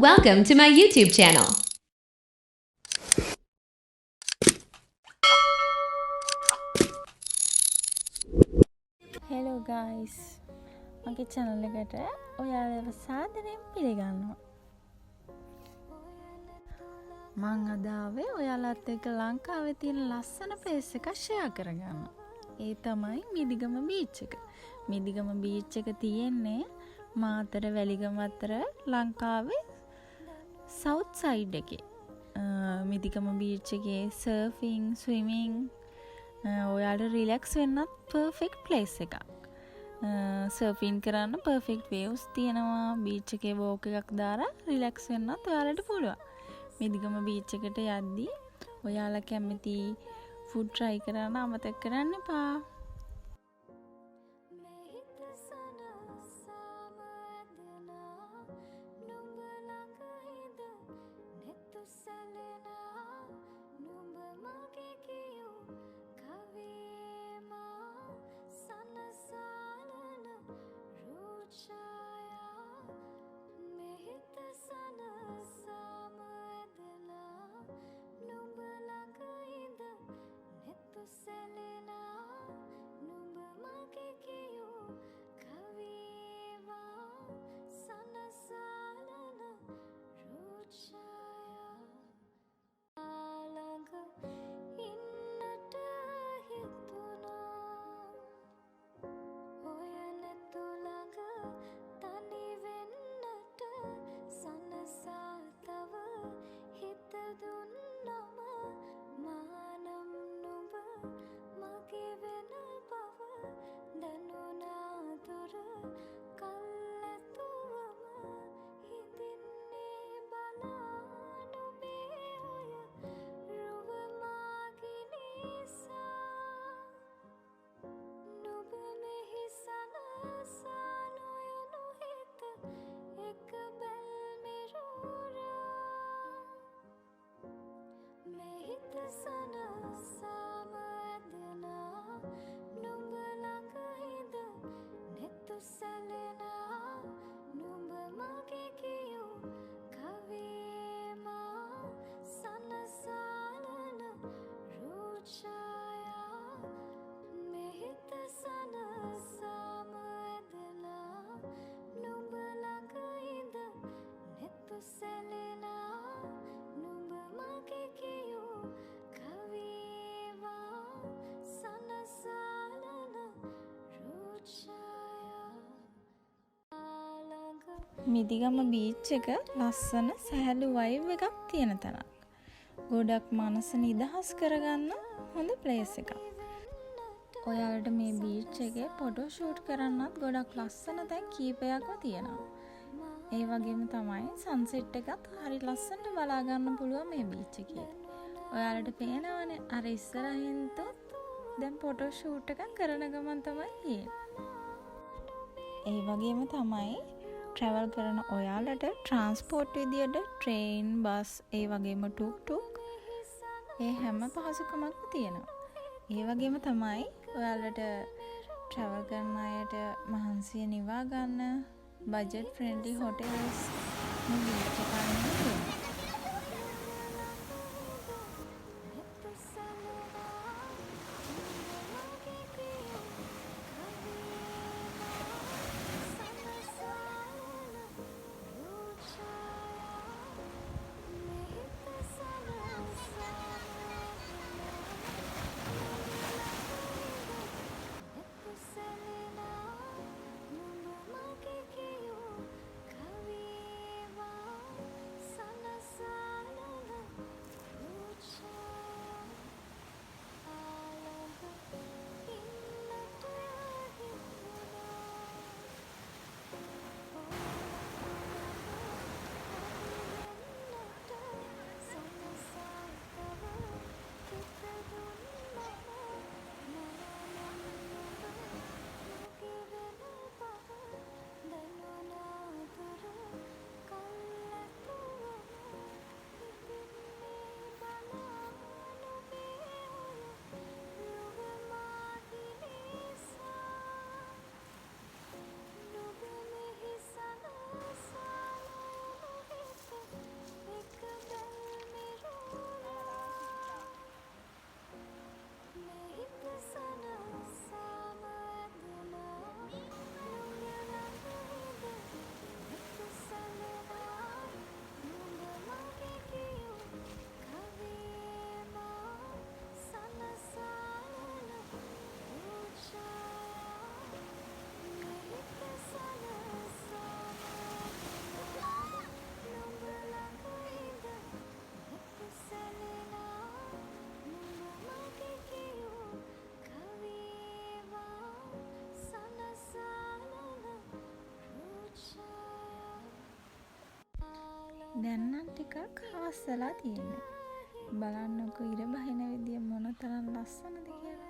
Welcome to my YouTube channel. Hello guys. මගේ channel එකට ඔයාලව සාදරයෙන් පිළිගන්නවා. මං අද ආවේ ඔයාලත් එක්ක ලංකාවේ තියෙන ලස්සන place එකක් share කරගන්න. ඒ තමයි මිදිගම beach එක. මිදිගම beach එක තියෙන්නේ මාතර වැලිගම අතර ලංකාවේ south side එකේ. මිදිගම beach එකේ surfing, swimming ඔයාලට රිලැක්ස් වෙන්නත් පර්ෆෙක්ට් ප්ලේස් එකක්. සර්ෆින් කරන්න පර්ෆෙක්ට් වේව්ස් තියෙනවා. බීච් එකේ වෝක් එකක් දාලා රිලැක්ස් වෙන්නත් ඔයාලට පුළුවන්. මිදිගම බීච් එකට යද්දී ඔයාලා කැමති ෆුඩ් try කරන්න අමතක කරන්න එපා. මිදිගම බීච් එක ලස්සන සැහැල්ලු වයිබ් එකක් තියෙන තැනක්. ගොඩක් මනස නිදහස් කරගන්න හොඳ ප්ලේස් එකක්. ඔයාලට මේ බීච් එකේ ෆොටෝ ෂූට් කරන්නත් ගොඩක් ලස්සන තැන් කීපයක්ම තියෙනවා. ඒ වගේම තමයි සන්සෙට් එකත් හරි ලස්සනට බලා ගන්න පුළුවන් මේ බීච් එකේ. ඔයාලට පේනවනේ අර ඉස්සරහින් දැන් ෆොටෝ ෂූට් එකක් කරන ගමන් තමයි තියෙන්නේ. ඒ වගේම තමයි travel කරන ඔයාලට transport විදියට train, bus, ඒ වගේම tuk-tuk ඒ හැම පහසුකමක්ම තියෙනවා. ඒ වගේම තමයි ඔයාලට travel කරන අයට මහන්සිය නිවා ගන්න budget friendly hotels මේ beach එකේ තියෙනවා. දැන් නම් ටිකක් හවස් වෙලා තියෙන්නේ. බලන්නකෝ ඉර බහින විදිය මොන තරම් ලස්සනද කියලා.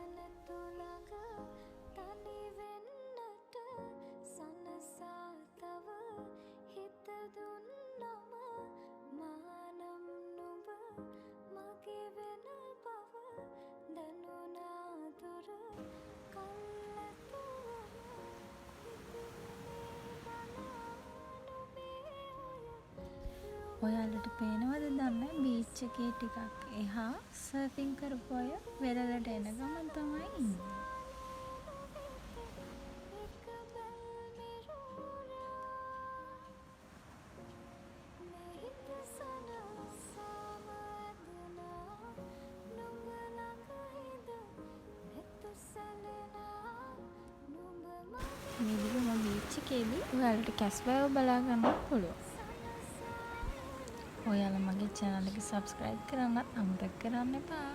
ඔයාලට පේනවද දන්නේ බීච් එකේ ටිකක් එහා සර්ෆින් කරපු අය වෙරළට එන ගමන් තමයි ඉන්නේ. මිදිගම බීච් එකේදී ඔයාලට කැස්බෑව බලා ගන්නත් පුළුවන්. ඔයාලා මගේ channel එක subscribe කරන්නත් අමතක කරන්න එපා.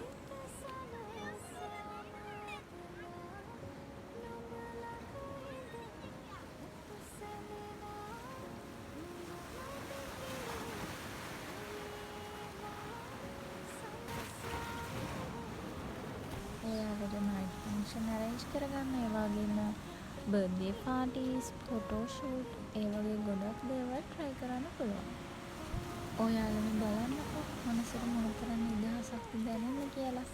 ඔයාලට night function arrange කරගන්න, ඒ වගේම birthday parties, photo shoot, ඒ වගේ ගොඩක් දේවල් try කරන්න පුළුවන්. ඔයාලම බලන්නකෝ මනසට මොන තරම් නිදහසක්ද දැනෙන්නේ කියලා.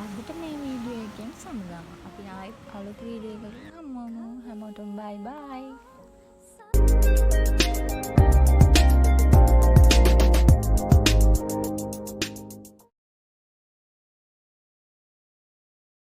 අදට මේ වීඩියෝ එකෙන් සමුගමු. අපි ආයෙත් අලුත් වීඩියෝ එකකින් හමු. හැමෝටම bye bye.